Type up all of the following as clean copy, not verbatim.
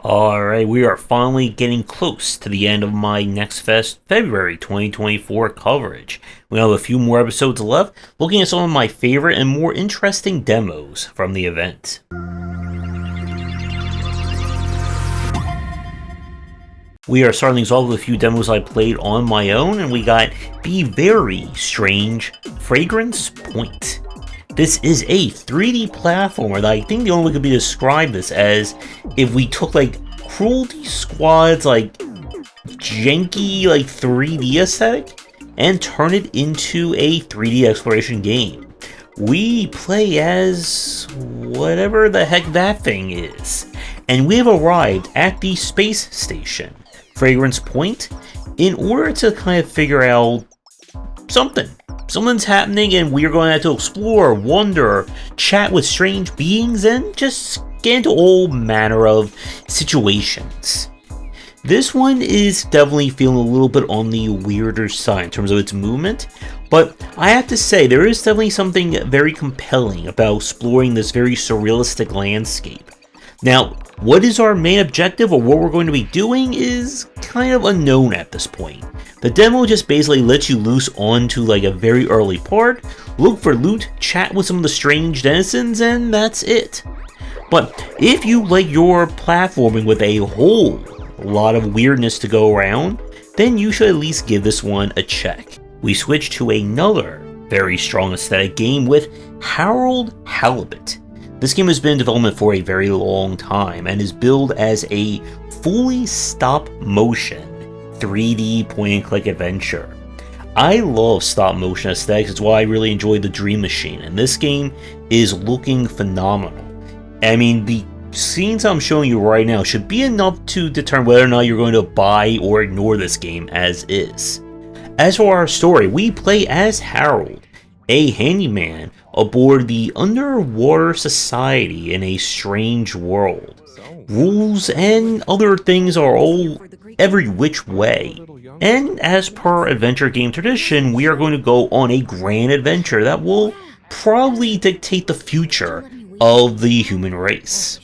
Alright, we are finally getting close to the end of my Next Fest February 2024 coverage. We have a few more episodes left, looking at some of my favorite and more interesting demos from the event. We are starting things off with a few demos I played on my own, and we got the very strange Fragrance Point. This is a 3D platformer that I think the only way could be described this as if we took like Cruelty Squad's like janky like 3D aesthetic and turn it into a 3D exploration game. We play as whatever the heck that thing is, and we have arrived at the space station, Fragrance Point, in order to kind of figure out something's happening, and we're going to have to explore, wonder, chat with strange beings, and just get into all manner of situations. This one is definitely feeling a little bit on the weirder side in terms of its movement, but I have to say there is definitely something very compelling about exploring this very surrealistic landscape. Now, what is our main objective or what we're going to be doing is kind of unknown at this point. The demo just basically lets you loose onto like a very early part, look for loot, chat with some of the strange denizens, and that's it. But if you like your platforming with a whole lot of weirdness to go around, then you should at least give this one a check. We switch to another very strong aesthetic game with Halibut. This game has been in development for a very long time and is billed as a fully stop-motion 3D point-and-click adventure. I love stop-motion aesthetics, it's why I really enjoyed the Dream Machine, and this game is looking phenomenal. I mean, the scenes I'm showing you right now should be enough to determine whether or not you're going to buy or ignore this game as is. As for our story, we play as Harold, a handyman aboard the underwater society in a strange world. Rules and other things are all every which way, and as per adventure game tradition, we are going to go on a grand adventure that will probably dictate the future of the human race.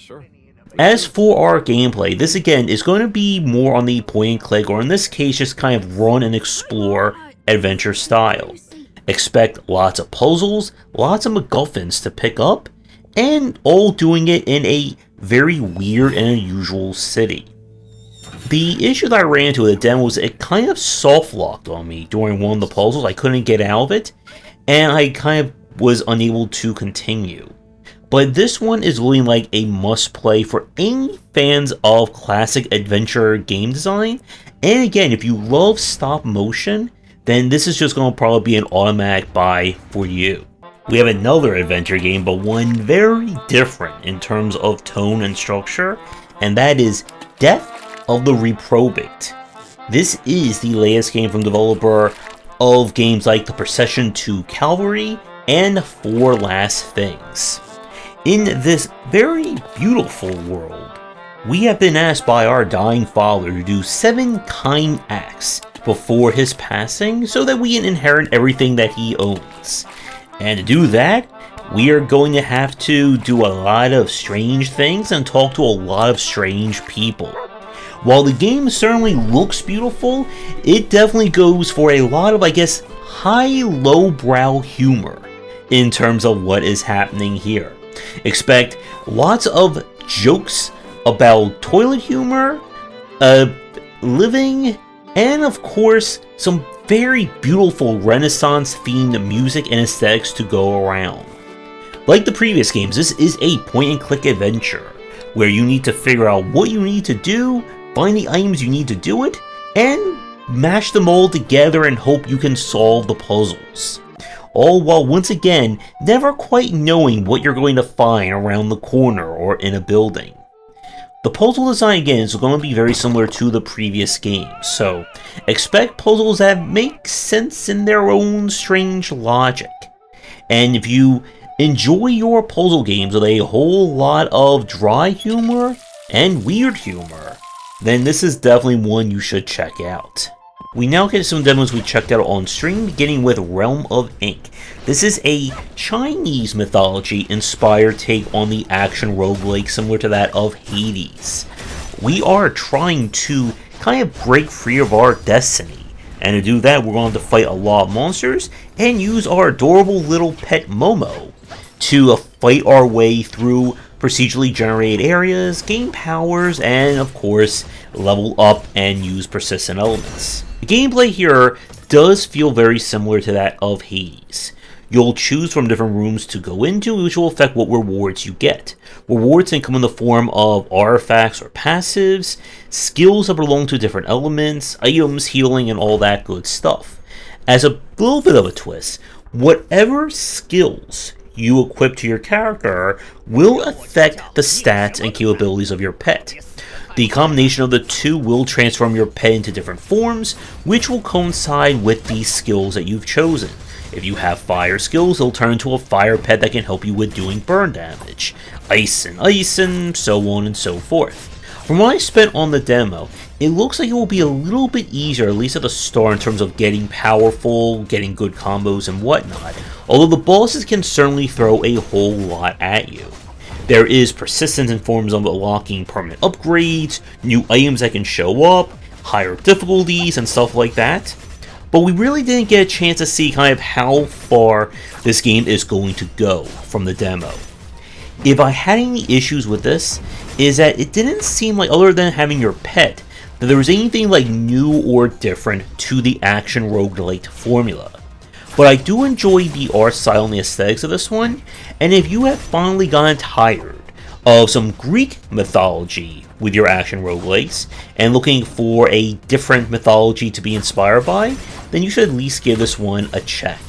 As for our gameplay, this again is going to be more on the point and click, or in this case just kind of run and explore adventure style. Expect lots of puzzles, lots of MacGuffins to pick up, and all doing it in a very weird and unusual city. The issue that I ran into with the demo was it kind of soft locked on me during one of the puzzles. I couldn't get out of it, and I kind of was unable to continue. But this one is looking like a must play for any fans of classic adventure game design, and again, if you love stop motion, then this is just going to probably be an automatic buy for you. We have another adventure game, but one very different in terms of tone and structure, and that is Death of the Reprobate. This is the latest game from developer of games like The Procession to Calvary and Four Last Things. In this very beautiful world, we have been asked by our dying father to do 7 kind acts before his passing so that we can inherit everything that he owns. And to do that, we are going to have to do a lot of strange things and talk to a lot of strange people. While the game certainly looks beautiful, it definitely goes for a lot of, I guess, high lowbrow humor in terms of what is happening here. Expect lots of jokes about toilet humor, living, and of course, some very beautiful Renaissance-themed music and aesthetics to go around. Like the previous games, this is a point-and-click adventure, where you need to figure out what you need to do, find the items you need to do it, and mash them all together and hope you can solve the puzzles. All while once again, never quite knowing what you're going to find around the corner or in a building. The puzzle design again is going to be very similar to the previous games, so expect puzzles that make sense in their own strange logic. And if you enjoy your puzzle games with a whole lot of dry humor and weird humor, then this is definitely one you should check out. We now get some demos we checked out on stream, beginning with Realm of Ink. This is a Chinese mythology-inspired take on the action roguelike similar to that of Hades. we are trying to kind of break free of our destiny. And to do that, we're going to fight a lot of monsters and use our adorable little pet Momo to fight our way through procedurally generated areas, gain powers, and of course, level up and use persistent elements. The gameplay here does feel very similar to that of Hades. You'll choose from different rooms to go into, which will affect what rewards you get. Rewards can come in the form of artifacts or passives, skills that belong to different elements, items, healing, and all that good stuff. As a little bit of a twist, whatever skills you equip to your character will affect the stats and capabilities of your pet. The combination of the two will transform your pet into different forms, which will coincide with the skills that you've chosen. If you have fire skills, it'll turn into a fire pet that can help you with doing burn damage, ice, and so on and so forth. From what I spent on the demo, it looks like it will be a little bit easier, at least at the start, in terms of getting powerful, getting good combos and whatnot, although the bosses can certainly throw a whole lot at you. There is persistence in forms of unlocking permanent upgrades, new items that can show up, higher difficulties, and stuff like that. But we really didn't get a chance to see kind of how far this game is going to go from the demo. If I had any issues with this, is that it didn't seem like, other than having your pet, that there was anything like new or different to the action roguelite formula. But I do enjoy the art style and the aesthetics of this one, and if you have finally gotten tired of some Greek mythology with your action roguelites, and looking for a different mythology to be inspired by, then you should at least give this one a check.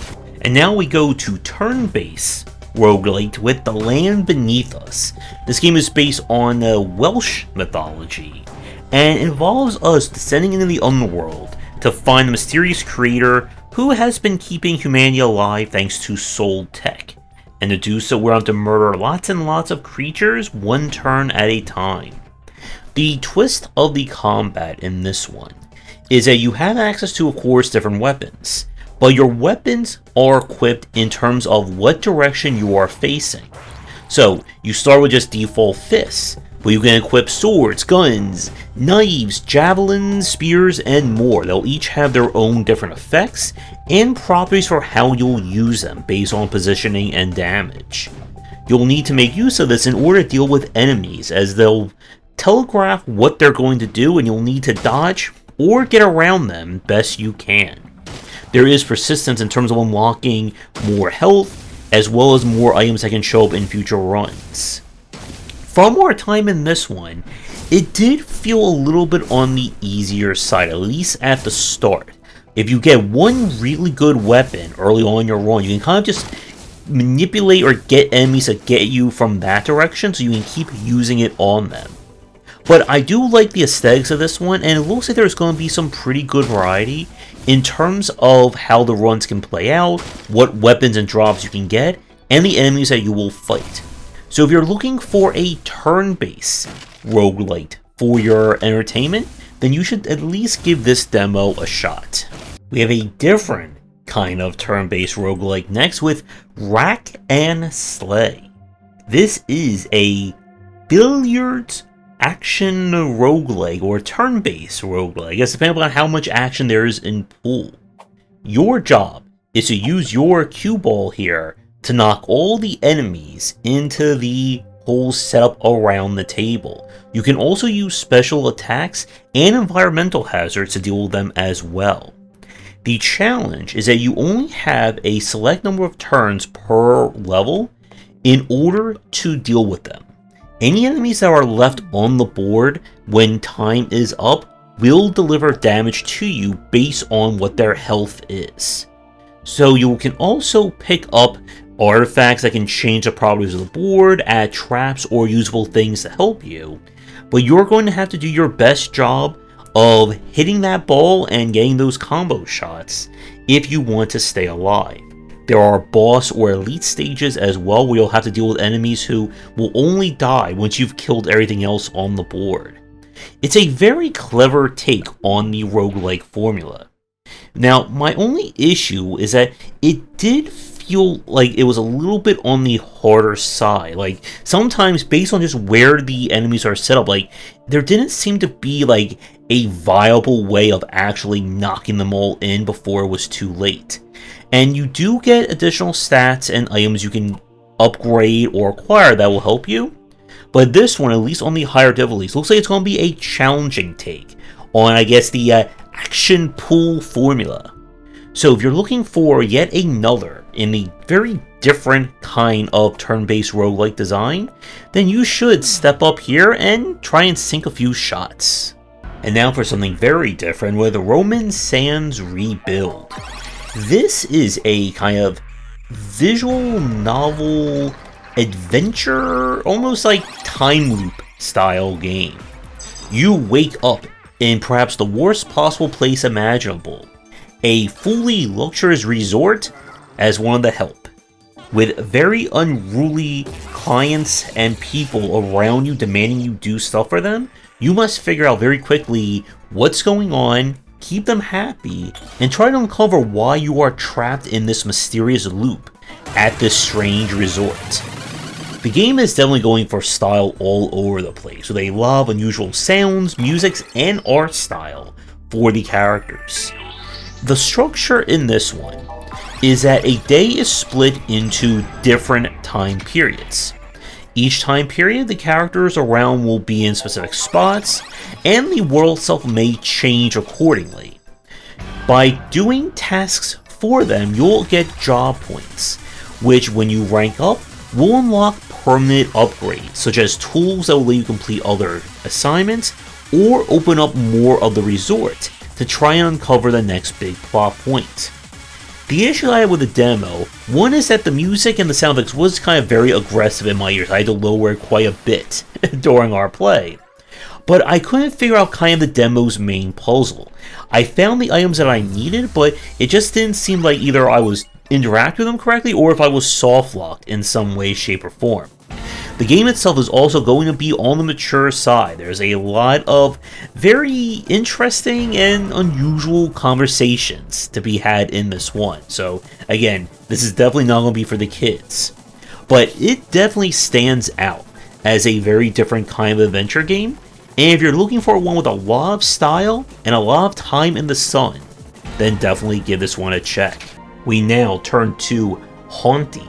And now we go to turn-based roguelite with The Land Beneath Us. This game is based on Welsh mythology, and involves us descending into the underworld to find the mysterious creator who has been keeping humanity alive thanks to soul tech. And to do so, we're going to murder lots and lots of creatures, one turn at a time. The twist of the combat in this one is that you have access to, of course, different weapons, but your weapons are equipped in terms of what direction you are facing. So, you start with just default fists, but you can equip swords, guns, knives, javelins, spears, and more. They'll each have their own different effects and properties for how you'll use them based on positioning and damage. You'll need to make use of this in order to deal with enemies, as they'll telegraph what they're going to do and you'll need to dodge or get around them best you can. There is persistence in terms of unlocking more health, as well as more items that can show up in future runs. From our time in this one, it did feel a little bit on the easier side, at least at the start. If you get one really good weapon early on in your run, you can kind of just manipulate or get enemies that get you from that direction so you can keep using it on them. But I do like the aesthetics of this one, and it looks like there's going to be some pretty good variety in terms of how the runs can play out, what weapons and drops you can get, and the enemies that you will fight. So if you're looking for a turn-based roguelite for your entertainment, then you should at least give this demo a shot. We have a different kind of turn-based roguelike next with Rack and Slay. This is a billiards action roguelike, or turn-based roguelike, I guess, depending on how much action there is in pool. Your job is to use your cue ball here to knock all the enemies into the holes set up around the table. You can also use special attacks and environmental hazards to deal with them as well. The challenge is that you only have a select number of turns per level in order to deal with them. Any enemies that are left on the board when time is up will deliver damage to you based on what their health is. So you can also pick up artifacts that can change the properties of the board, add traps or usable things to help you, but you're going to have to do your best job of hitting that ball and getting those combo shots if you want to stay alive. There are boss or elite stages as well, where you'll have to deal with enemies who will only die once you've killed everything else on the board. It's a very clever take on the roguelike formula. Now, my only issue is that it did feel feel like it was a little bit on the harder side. Like, sometimes based on just where the enemies are set up, like, there didn't seem to be, like, a viable way of actually knocking them all in before it was too late. And you do get additional stats and items you can upgrade or acquire that will help you. But this one, at least on the higher difficulties, looks like it's going to be a challenging take on, I guess, the action pool formula. So if you're looking for yet another in a very different kind of turn-based roguelike design, then you should step up here and try and sink a few shots. And now for something very different with Roman Sands Rebuild. This is a kind of visual novel adventure, almost like time loop style game. You wake up in perhaps the worst possible place imaginable, a fully luxurious resort as one of the help, with very unruly clients and people around you demanding you do stuff for them. You must figure out very quickly what's going on, keep them happy, and try to uncover why you are trapped in this mysterious loop at this strange resort. The game is definitely going for style all over the place, with a lot of unusual sounds, musics, and art style for the characters. The structure in this one is that a day is split into different time periods. Each time period, the characters around will be in specific spots, and the world itself may change accordingly. By doing tasks for them, you'll get job points, which when you rank up, will unlock permanent upgrades, such as tools that will let you complete other assignments, or open up more of the resort to try and uncover the next big plot point. The issue I had with the demo, one is that the music and the sound effects was kind of very aggressive in my ears. I had to lower it quite a bit during our play. But I couldn't figure out kind of the demo's main puzzle. I found the items that I needed, but it just didn't seem like either I was interacting with them correctly or if I was soft locked in some way, shape, or form. The game itself is also going to be on the mature side. There's a lot of very interesting and unusual conversations to be had in this one. So again, this is definitely not going to be for the kids. But it definitely stands out as a very different kind of adventure game. And if you're looking for one with a lot of style and a lot of time in the sun, then definitely give this one a check. We now turn to Hauntii,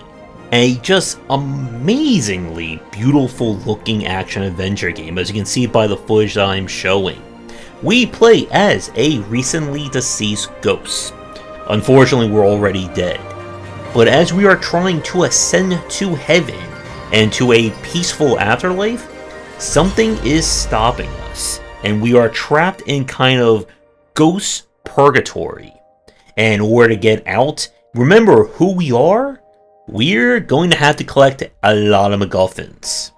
a just amazingly beautiful looking action adventure game, as you can see by the footage that I'm showing. We play as a recently deceased ghost. Unfortunately, we're already dead. But as we are trying to ascend to heaven and to a peaceful afterlife, something is stopping us, and we are trapped in kind of ghost purgatory. And in order to get out, remember who we are? We're going to have to collect a lot of MacGuffins.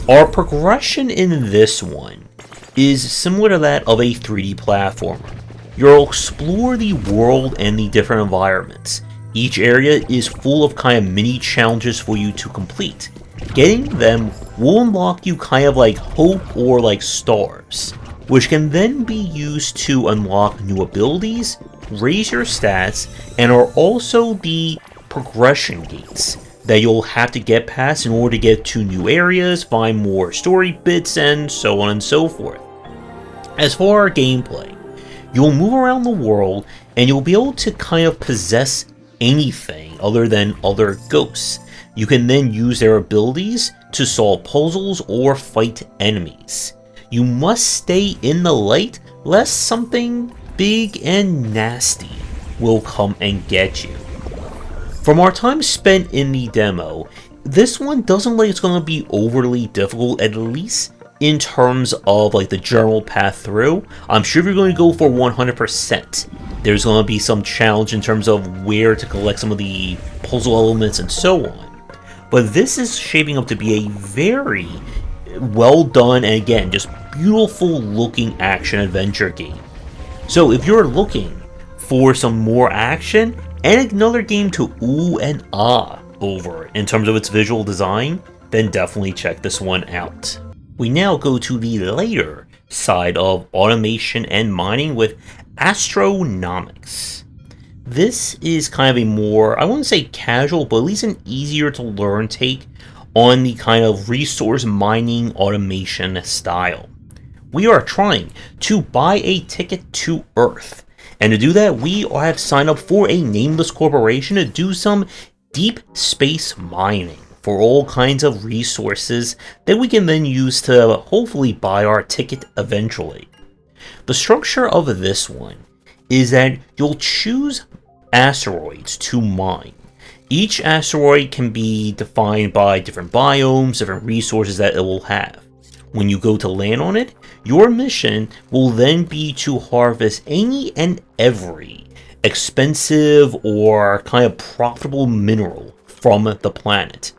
Our progression in this one is similar to that of a 3D platformer. You'll explore the world and the different environments. Each area is full of kind of mini challenges for you to complete. Getting them will unlock you kind of like hope or like stars, which can then be used to unlock new abilities, raise your stats, and are also the progression gates that you'll have to get past in order to get to new areas, find more story bits, and so on and so forth. As for our gameplay, you'll move around the world and you'll be able to kind of possess anything other than other ghosts. You can then use their abilities to solve puzzles or fight enemies. You must stay in the light lest something big and nasty will come and get you. From our time spent in the demo, this one doesn't look like it's going to be overly difficult, at least in terms of like the general path through. I'm sure if you're going to go for 100%, there's going to be some challenge in terms of where to collect some of the puzzle elements and so on. But this is shaping up to be a very well done and again, just beautiful looking action adventure game. So if you're looking for some more action and another game to ooh and ah over in terms of its visual design, then definitely check this one out. We now go to the later side of automation and mining with Astronomics. this is kind of a more, I wouldn't say casual, but at least an easier to learn take on the kind of resource mining automation style. We are trying to buy a ticket to Earth, and to do that we have signed up for a nameless corporation to do some deep space mining for all kinds of resources that we can then use to hopefully buy our ticket eventually. The structure of this one is that you'll choose asteroids to mine. Each asteroid can be defined by different biomes, different resources that it will have. When you go to land on it, your mission will then be to harvest any and every expensive or kind of profitable mineral from the planet.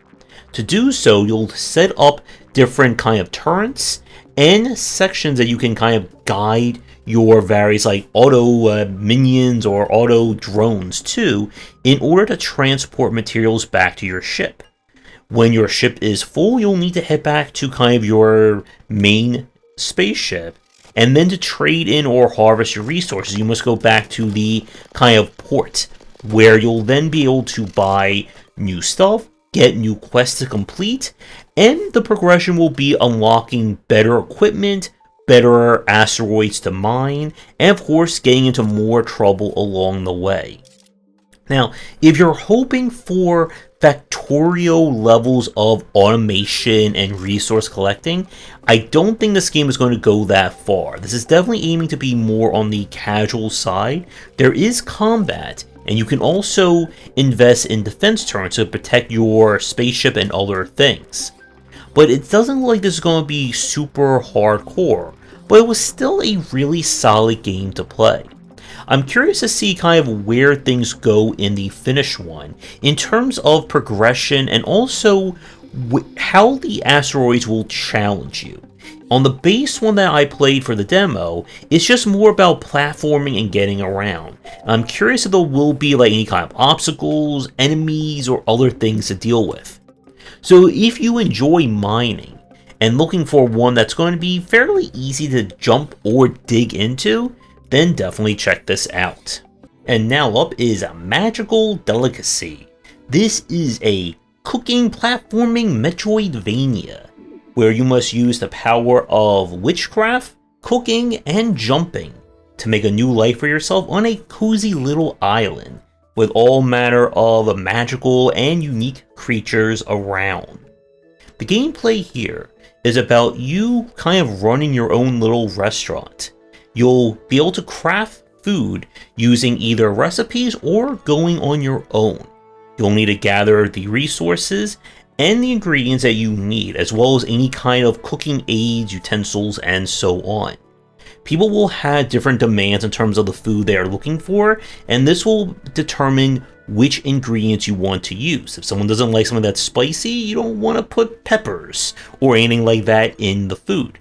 To do so, you'll set up different kind of turrets and sections that you can kind of guide your various like auto minions or auto drones to in order to transport materials back to your ship. When your ship is full, you'll need to head back to kind of your main spaceship, and then to trade in or harvest your resources, you must go back to the kind of port, where you'll then be able to buy new stuff, get new quests to complete, and the progression will be unlocking better equipment, better asteroids to mine, and of course getting into more trouble along the way. Now, if you're hoping for factorial levels of automation and resource collecting, I don't think this game is going to go that far. This is definitely aiming to be more on the casual side. There is combat, and you can also invest in defense turrets to protect your spaceship and other things. But it doesn't look like this is going to be super hardcore, but it was still a really solid game to play. I'm curious to see kind of where things go in the finished one in terms of progression and also how the asteroids will challenge you. On the base one that I played for the demo, it's just more about platforming and getting around. I'm curious if there will be like any kind of obstacles, enemies, or other things to deal with. So if you enjoy mining and looking for one that's going to be fairly easy to jump or dig into, then definitely check this out. And now up is a Magical Delicacy. This is a cooking platforming Metroidvania, where you must use the power of witchcraft, cooking, and jumping to make a new life for yourself on a cozy little island with all manner of magical and unique creatures around. The gameplay here is about you kind of running your own little restaurant. You'll be able to craft food using either recipes or going on your own. You'll need to gather the resources and the ingredients that you need, as well as any kind of cooking aids, utensils, and so on. People will have different demands in terms of the food they are looking for, and this will determine which ingredients you want to use. If someone doesn't like something that's spicy, you don't want to put peppers or anything like that in the food.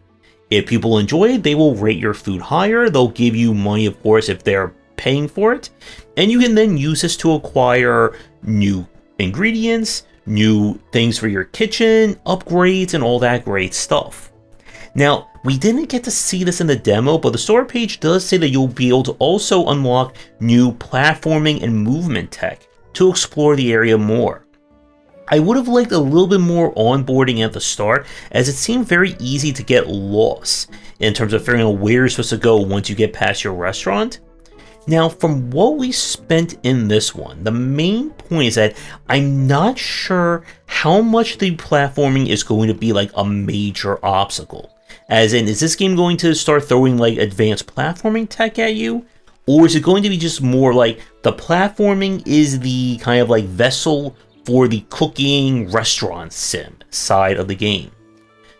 If people enjoy it, they will rate your food higher. They'll give you money, of course, if they're paying for it. And you can then use this to acquire new ingredients, new things for your kitchen, upgrades, and all that great stuff. Now, we didn't get to see this in the demo, but the store page does say that you'll be able to also unlock new platforming and movement tech to explore the area more. I would have liked a little bit more onboarding at the start, as it seemed very easy to get lost in terms of figuring out where you're supposed to go once you get past your restaurant. Now, from what we spent in this one, the main point is that I'm not sure how much the platforming is going to be like a major obstacle. As in, is this game going to start throwing like advanced platforming tech at you? Or is it going to be just more like the platforming is the kind of like vessel for the cooking restaurant sim side of the game?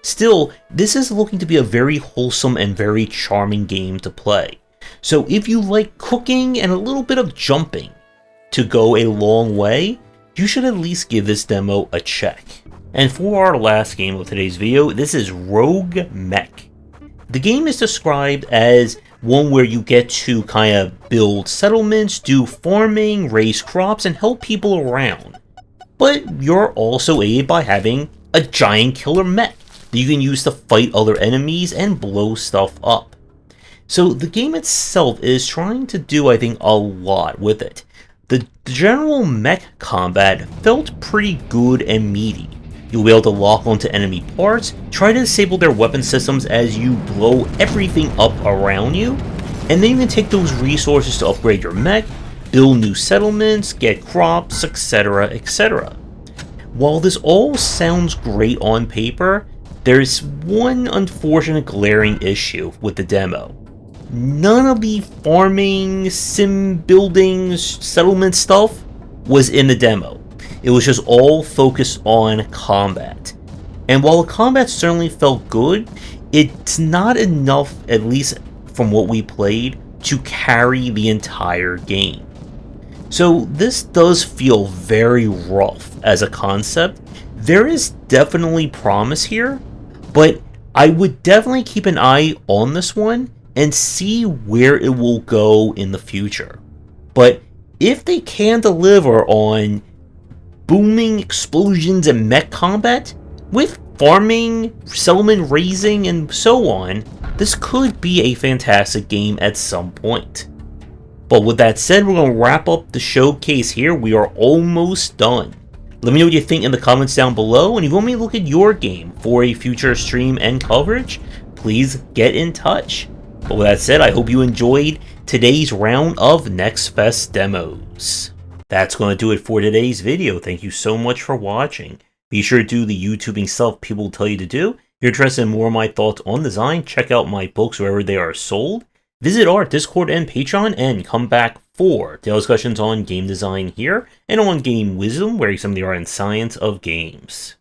Still, this is looking to be a very wholesome and very charming game to play. So if you like cooking and a little bit of jumping to go a long way, you should at least give this demo a check. And for our last game of today's video, this is Rogue Mech. The game is described as one where you get to kind of build settlements, do farming, raise crops, and help people around. But you're also aided by having a giant killer mech that you can use to fight other enemies and blow stuff up. So the game itself is trying to do, I think, a lot with it. The general mech combat felt pretty good and meaty. You'll be able to lock onto enemy parts, try to disable their weapon systems as you blow everything up around you, and then you can take those resources to upgrade your mech, build new settlements, get crops, etc, etc. While this all sounds great on paper, there's one unfortunate glaring issue with the demo. None of the farming, sim building, settlement stuff was in the demo. It was just all focused on combat. And while the combat certainly felt good, it's not enough, at least from what we played, to carry the entire game. So this does feel very rough as a concept. There is definitely promise here, but I would definitely keep an eye on this one and see where it will go in the future. But if they can deliver on booming explosions and mech combat, with farming, settlement raising, and so on, this could be a fantastic game at some point. But with that said, we're going to wrap up the showcase here. We are almost done. Let me know what you think in the comments down below, and if you want me to look at your game for a future stream and coverage, please get in touch. But with that said, I hope you enjoyed today's round of Next Fest demos. That's going to do it for today's video. Thank you so much for watching. Be sure to do the YouTubing stuff people tell you to do. If you're interested in more of my thoughts on design, check out my books wherever they are sold. Visit our Discord and Patreon, and come back for daily discussions on game design here, and on game wisdom, where you some of the art and science of games.